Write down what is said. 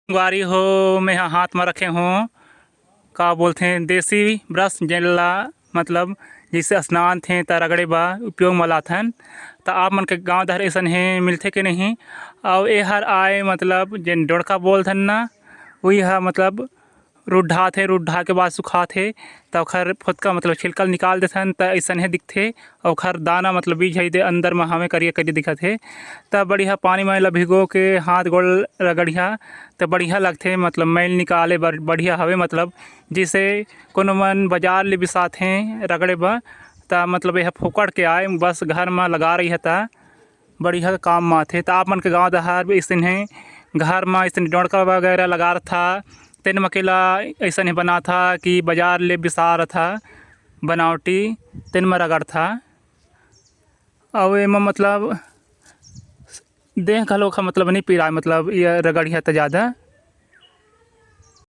गुआरी हो मैं हाथ में रखे हूँ का बोलते हैं देसी ब्रश जेला मतलब जैसे स्नान थे त रगड़े बा उपयोग में लाथन। तो आप मन के गाँव दहर ऐसा है मिलते कि नहीं। और ये हर आए मतलब जेन डोड़का बोलथन ना वही है मतलब रुड्ढा थे रुड्ढा के बाद सुखा थे तो खर फुदका मतलब छिलकल निकाल देथन तो ऐसा है दिखते। और खर दाना मतलब बीज है दे अंदर में हमें करिए करिए दिखत है। तब बढ़िया पानी में ला भिगो के हाथ गोड़ रगड़िया तो बढ़िया लगते मतलब मैल निकाले बढ़िया हवे मतलब जिसे कोनो मन बाजार ले बिसात हैं रगड़े बा ता मतलब यह फोकड़ के आए बस घर में लगा रही है ता बढ़िया काम में आथे। तो आप मन के गाँव दहार भी ऐसे हैं घर में ऐसे डोड़का वगैरह लगा रहा था तेन मकेला ऐसा नहीं बना था कि बाजार ले बिसा रहा था बनावटी तेन में रगड़ था। और एम मतलब देह घलो का मतलब नहीं पी रहा मतलब ये रगड़िया तो ज़्यादा